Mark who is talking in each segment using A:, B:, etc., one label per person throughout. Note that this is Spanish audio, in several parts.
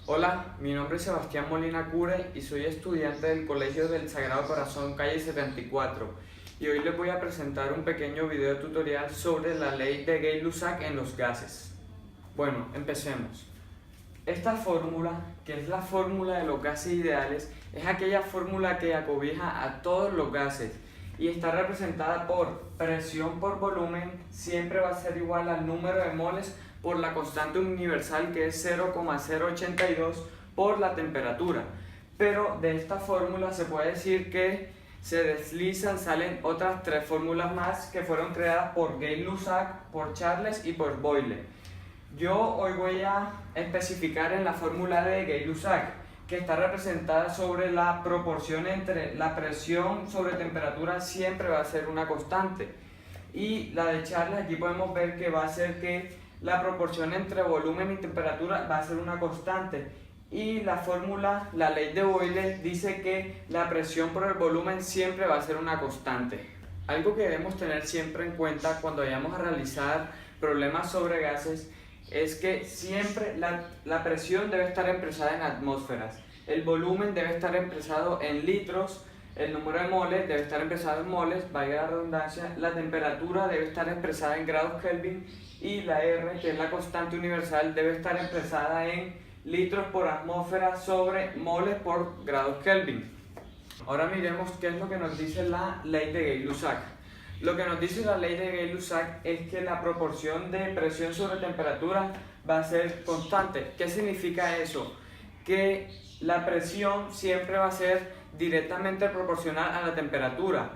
A: Hola, mi nombre es Sebastián Molina Cure y soy estudiante del Colegio del Sagrado Corazón, calle 74. Y hoy les voy a presentar un pequeño video tutorial sobre la ley de Gay-Lussac en los gases. Bueno, empecemos. Esta fórmula, que es la fórmula de los gases ideales, es aquella fórmula que acobija a todos los gases y está representada por presión por volumen, siempre va a ser igual al número de moles por la constante universal, que es 0,082 por la temperatura. Pero de esta fórmula se puede decir que se deslizan, salen otras tres fórmulas más que fueron creadas por Gay-Lussac, por Charles y por Boyle. Yo hoy voy a especificar en la fórmula de Gay-Lussac, que está representada sobre la proporción entre la presión sobre temperatura, siempre va a ser una constante, y la de Charles aquí podemos ver que va a ser que la proporción entre volumen y temperatura va a ser una constante, y la fórmula, la ley de Boyle, dice que la presión por el volumen siempre va a ser una constante. Algo que debemos tener siempre en cuenta cuando vayamos a realizar problemas sobre gases es que siempre la presión debe estar expresada en atmósferas, el volumen debe estar expresado en litros, el número de moles debe estar expresado en moles, valga la redundancia, la temperatura debe estar expresada en grados Kelvin y la R, que es la constante universal, debe estar expresada en litros por atmósfera sobre moles por grados Kelvin. Ahora miremos qué es lo que nos dice la ley de Gay-Lussac. Lo que nos dice la ley de Gay-Lussac es que la proporción de presión sobre temperatura va a ser constante. ¿Qué significa eso? Que la presión siempre va a ser directamente proporcional a la temperatura.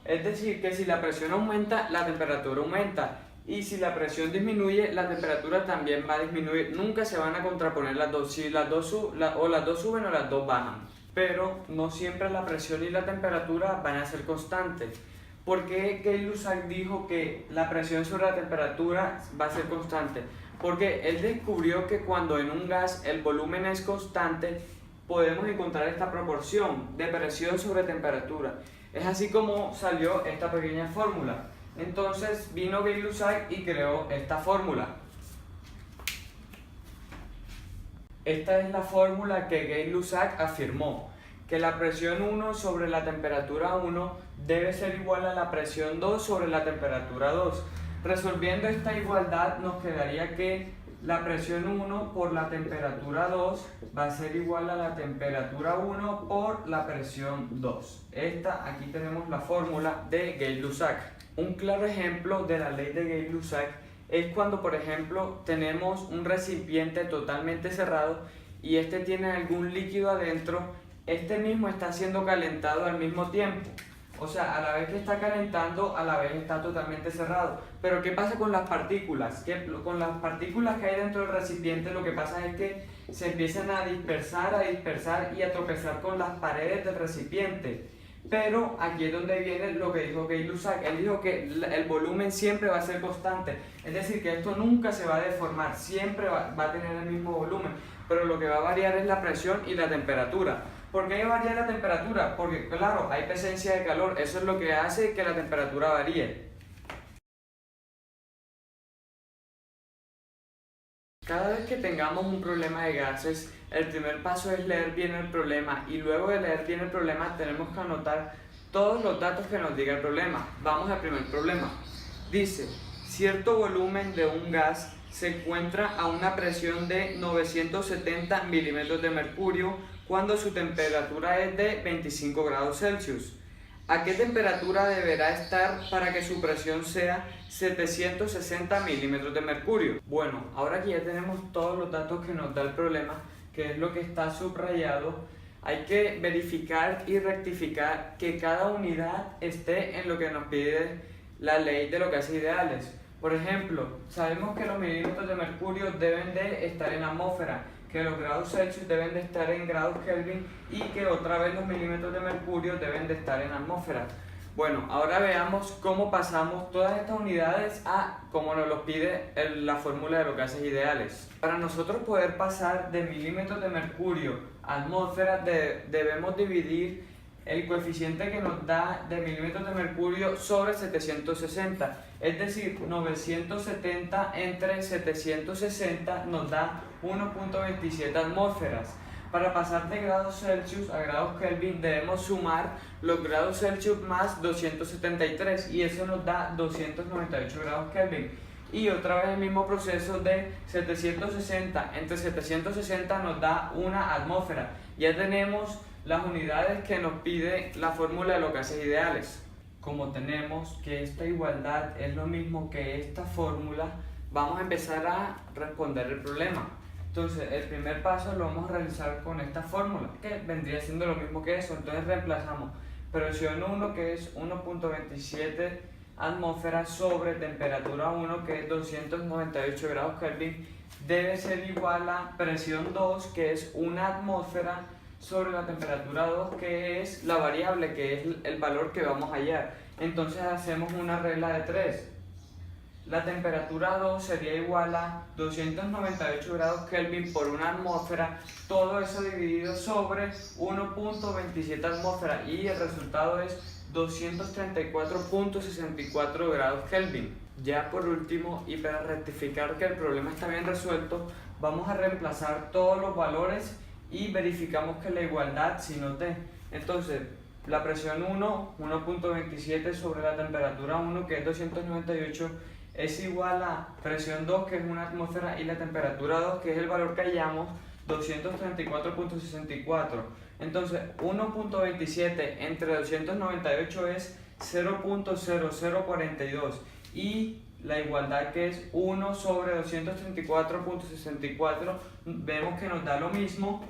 A: Es decir, que si la presión aumenta, la temperatura aumenta. Y si la presión disminuye, la temperatura también va a disminuir. Nunca se van a contraponer las dos. Si las dos suben o las dos bajan. Pero no siempre la presión y la temperatura van a ser constantes. ¿Por qué Gay-Lussac dijo que la presión sobre la temperatura va a ser constante? Porque él descubrió que cuando en un gas el volumen es constante, podemos encontrar esta proporción de presión sobre temperatura. Es así como salió esta pequeña fórmula. Entonces vino Gay-Lussac y creó esta fórmula. Esta es la fórmula que Gay-Lussac afirmó, que la presión 1 sobre la temperatura 1 debe ser igual a la presión 2 sobre la temperatura 2. Resolviendo esta igualdad nos quedaría que la presión 1 por la temperatura 2 va a ser igual a la temperatura 1 por la presión 2. Aquí tenemos la fórmula de Gay-Lussac. Un claro ejemplo de la ley de Gay-Lussac es cuando, por ejemplo, tenemos un recipiente totalmente cerrado y este tiene algún líquido adentro. Este mismo está siendo calentado al mismo tiempo. O sea, a la vez que está calentando, a la vez está totalmente cerrado. Pero ¿qué pasa con las partículas? Con las partículas que hay dentro del recipiente, lo que pasa es que se empiezan a dispersar y a tropezar con las paredes del recipiente. Pero aquí es donde viene lo que dijo Gay-Lussac. Él dijo que el volumen siempre va a ser constante. Es decir, que esto nunca se va a deformar, siempre va a tener el mismo volumen. Pero lo que va a variar es la presión y la temperatura. ¿Por qué varía la temperatura? Porque claro, hay presencia de calor, eso es lo que hace que la temperatura varíe. Cada vez que tengamos un problema de gases, el primer paso es leer bien el problema y luego de leer bien el problema tenemos que anotar todos los datos que nos diga el problema. Vamos al primer problema. Dice, cierto volumen de un gas se encuentra a una presión de 970 milímetros de mercurio cuando su temperatura es de 25 grados Celsius. ¿A qué temperatura deberá estar para que su presión sea 760 milímetros de mercurio? Bueno, ahora que ya tenemos todos los datos que nos da el problema, que es lo que está subrayado, hay que verificar y rectificar que cada unidad esté en lo que nos pide la ley de los gases ideales. Por ejemplo, sabemos que los milímetros de mercurio deben de estar en atmósfera, que los grados Celsius deben de estar en grados Kelvin y que otra vez los milímetros de mercurio deben de estar en atmósfera. Bueno, ahora veamos cómo pasamos todas estas unidades a como nos lo pide la fórmula de los gases ideales. Para nosotros poder pasar de milímetros de mercurio a atmósfera debemos dividir el coeficiente que nos da de milímetros de mercurio sobre 760, es decir, 970 entre 760 nos da 1.27 atmósferas. Para pasar de grados Celsius a grados Kelvin debemos sumar los grados Celsius más 273 y eso nos da 298 grados Kelvin. Y otra vez el mismo proceso de 760 entre 760 nos da una atmósfera. Ya tenemos las unidades que nos pide la fórmula de los gases ideales. Como tenemos que esta igualdad es lo mismo que esta fórmula, vamos a empezar a responder el problema. Entonces, el primer paso lo vamos a realizar con esta fórmula, que vendría siendo lo mismo que eso. Entonces reemplazamos presión 1, que es 1.27 atmósferas, sobre temperatura 1, que es 298 grados Kelvin, debe ser igual a presión 2, que es una atmósfera, sobre la temperatura 2, que es la variable, que es el valor que vamos a hallar. Entonces hacemos una regla de 3. La temperatura 2 sería igual a 298 grados Kelvin por una atmósfera, todo eso dividido sobre 1.27 atmósferas, y el resultado es 234.64 grados Kelvin. Ya por último, y para rectificar que el problema está bien resuelto, vamos a reemplazar todos los valores y verificamos que la igualdad sí nos dé. Entonces, la presión 1, 1.27 sobre la temperatura 1, que es 298, es igual a presión 2, que es una atmósfera, y la temperatura 2, que es el valor que hallamos, 234.64. Entonces 1.27 entre 298 es 0.0042 y la igualdad, que es 1 sobre 234.64, vemos que nos da lo mismo,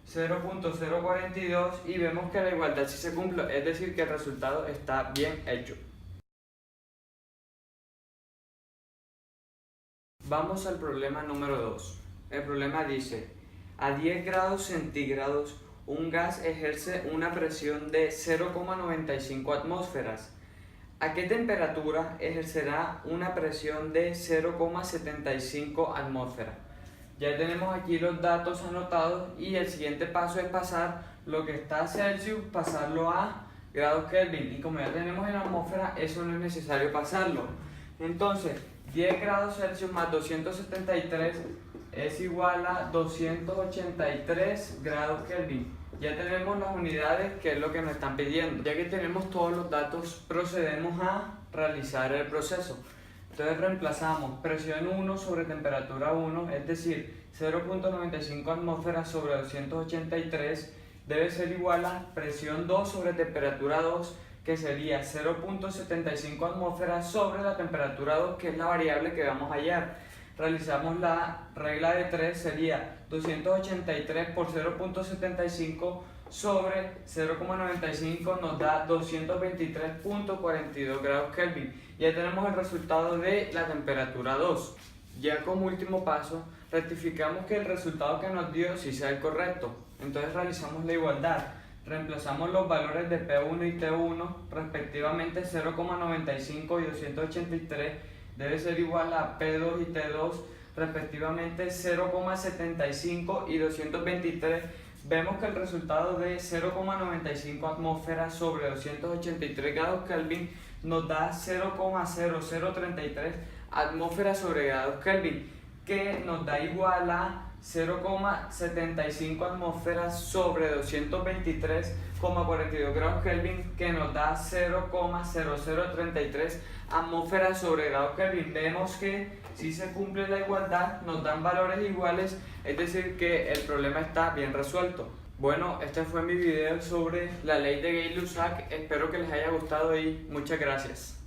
A: 0.042, y vemos que la igualdad sí se cumple, es decir que el resultado está bien hecho. Vamos al problema número 2. El problema dice: a 10 grados centígrados un gas ejerce una presión de 0,95 atmósferas. ¿A qué temperatura ejercerá una presión de 0,75 atmósferas? Ya tenemos aquí los datos anotados y el siguiente paso es pasar lo que está a Celsius, pasarlo a grados Kelvin, y como ya tenemos en atmósfera, eso no es necesario pasarlo. Entonces 10 grados Celsius más 273 es igual a 283 grados Kelvin. Ya tenemos las unidades, que es lo que nos están pidiendo. Ya que tenemos todos los datos, procedemos a realizar el proceso. Entonces reemplazamos presión 1 sobre temperatura 1, es decir, 0.95 atmósferas sobre 283, debe ser igual a presión 2 sobre temperatura 2, que sería 0.75 atmósferas sobre la temperatura 2, que es la variable que vamos a hallar. Realizamos la regla de 3, sería 283 por 0.75 sobre 0,95 nos da 223.42 grados Kelvin. Ya tenemos el resultado de la temperatura 2. Ya como último paso, rectificamos que el resultado que nos dio sí sea el correcto. Entonces realizamos la igualdad. Reemplazamos los valores de P1 y T1, respectivamente 0,95 y 283, debe ser igual a P2 y T2, respectivamente 0,75 y 223. Vemos que el resultado de 0,95 atmósferas sobre 283 grados Kelvin nos da 0,0033 atmósferas sobre grados Kelvin, que nos da igual a 0,75 atmósferas sobre 223,42 grados Kelvin, que nos da 0,0033 atmósferas sobre grados Kelvin. Vemos que si se cumple la igualdad, nos dan valores iguales, es decir que el problema está bien resuelto. Bueno, este fue mi video sobre la ley de Gay-Lussac, espero que les haya gustado y muchas gracias.